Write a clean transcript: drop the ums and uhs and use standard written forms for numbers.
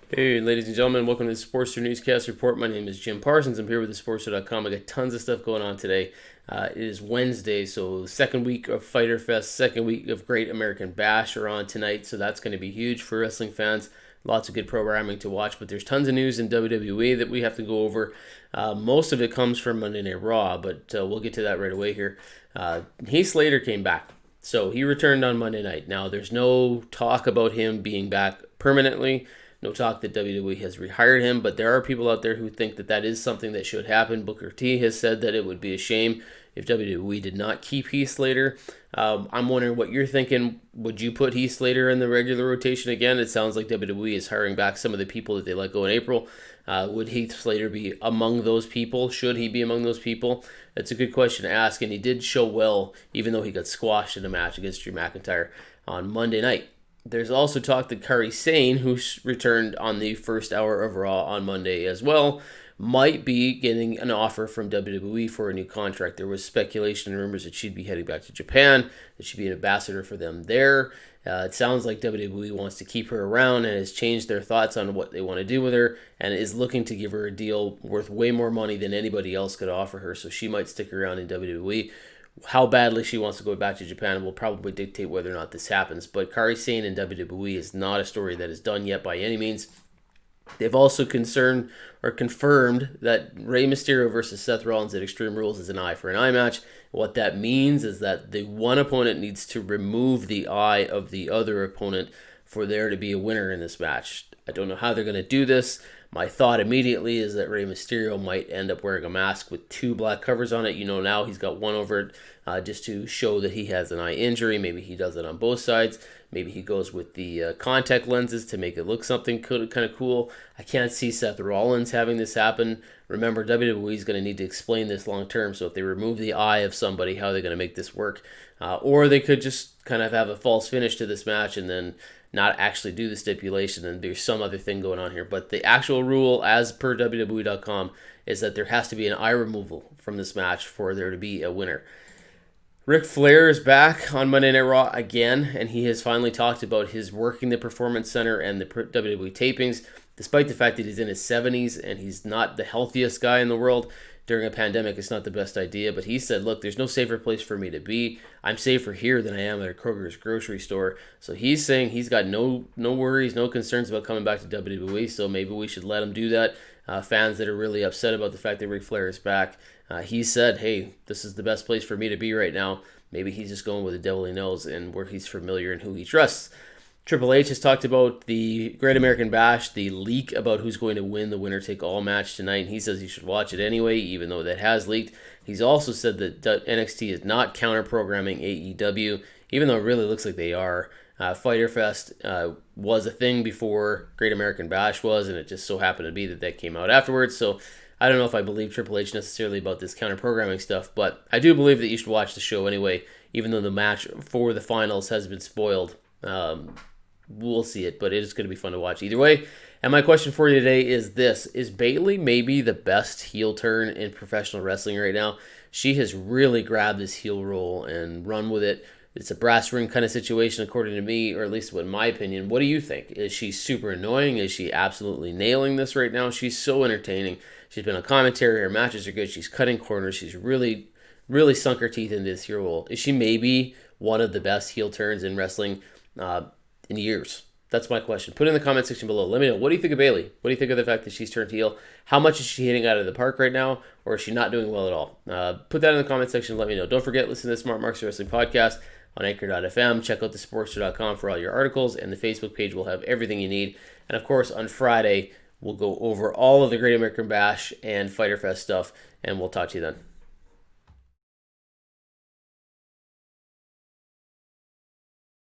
Hey, ladies and gentlemen, welcome to the Sportster Newscast Report. My name is Jim Parsons. I'm here with the Sportster.com. I got tons of stuff going on today. It is Wednesday, so second week of Fighter Fest, second week of Great American Bash are on tonight, so that's going to be huge for wrestling fans. Lots of good programming to watch, but there's tons of news in WWE that we have to go over. Most of it comes from Monday Night Raw, but we'll get to that right away here. Heath Slater came back, so he returned on Monday night. Now, there's no talk about him being back permanently. No talk that WWE has rehired him, but there are people out there who think that that is something that should happen. Booker T has said that it would be a shame if WWE did not keep Heath Slater. I'm wondering what you're thinking. Would you put Heath Slater in the regular rotation again? It sounds like WWE is hiring back some of the people that they let go in April. Would Heath Slater be among those people? Should he be among those people? That's a good question to ask, and he did show well, even though he got squashed in a match against Drew McIntyre on Monday night. There's also talk that Kairi Sane, who returned on the first hour of Raw on Monday as well, might be getting an offer from WWE for a new contract. There was speculation and rumors that she'd be heading back to Japan, that she'd be an ambassador for them there. It sounds like WWE wants to keep her around and has changed their thoughts on what they want to do with her and is looking to give her a deal worth way more money than anybody else could offer her, so she might stick around in WWE. How badly she wants to go back to Japan will probably dictate whether or not this happens. But Kairi Sane in WWE is not a story that is done yet by any means. They've also confirmed that Rey Mysterio versus Seth Rollins at Extreme Rules is an eye for an eye match. What that means is that the one opponent needs to remove the eye of the other opponent for there to be a winner in this match. I don't know how they're going to do this. My thought immediately is that Rey Mysterio might end up wearing a mask with two black covers on it. You know, now he's got one over it just to show that he has an eye injury. Maybe he does it on both sides. Maybe he goes with the contact lenses to make it look something kind of cool. I can't see Seth Rollins having this happen. Remember, WWE is going to need to explain this long term. So if they remove the eye of somebody, how are they going to make this work? Or they could just kind of have a false finish to this match and then not actually do the stipulation, and there's some other thing going on here. But the actual rule, as per WWE.com, is that there has to be an eye removal from this match for there to be a winner. Ric Flair is back on Monday Night Raw again, and he has finally talked about his working the Performance Center and the WWE tapings, despite the fact that he's in his 70s and he's not the healthiest guy in the world. During a pandemic, it's not the best idea, but he said, look, there's no safer place for me to be. I'm safer here than I am at a Kroger's grocery store. So he's saying he's got no worries, no concerns about coming back to WWE, so maybe we should let him do that. Fans that are really upset about the fact that Ric Flair is back, he said, hey, this is the best place for me to be right now. Maybe he's just going with the devil he knows and where he's familiar and who he trusts. Triple H has talked about the Great American Bash, the leak about who's going to win the winner-take-all match tonight, and he says you should watch it anyway, even though that has leaked. He's also said that NXT is not counter-programming AEW, even though it really looks like they are. Fighter Fest was a thing before Great American Bash was, and it just so happened to be that came out afterwards, so I don't know if I believe Triple H necessarily about this counter-programming stuff, but I do believe that you should watch the show anyway, even though the match for the finals has been spoiled. We'll see it, but it is going to be fun to watch either way. And my question for you today is this. Is Bayley maybe the best heel turn in professional wrestling right now? She has really grabbed this heel role and run with it. It's a brass ring kind of situation, according to me, or at least in my opinion. What do you think? Is she super annoying? Is she absolutely nailing this right now? She's so entertaining. She's been on commentary. Her matches are good. She's cutting corners. She's really, really sunk her teeth into this heel role. Is she maybe one of the best heel turns in wrestling in years? That's my question. Put it in the comment section below. Let me know. What do you think of Bayley? What do you think of the fact that she's turned heel? How much is she hitting out of the park right now? Or is she not doing well at all? Put that in the comment section and let me know. Don't forget, listen to the Smart Marks Wrestling Podcast on Anchor.fm. Check out thesportster.com for all your articles. And the Facebook page will have everything you need. And of course, on Friday, we'll go over all of the Great American Bash and Fighter Fest stuff. And we'll talk to you then.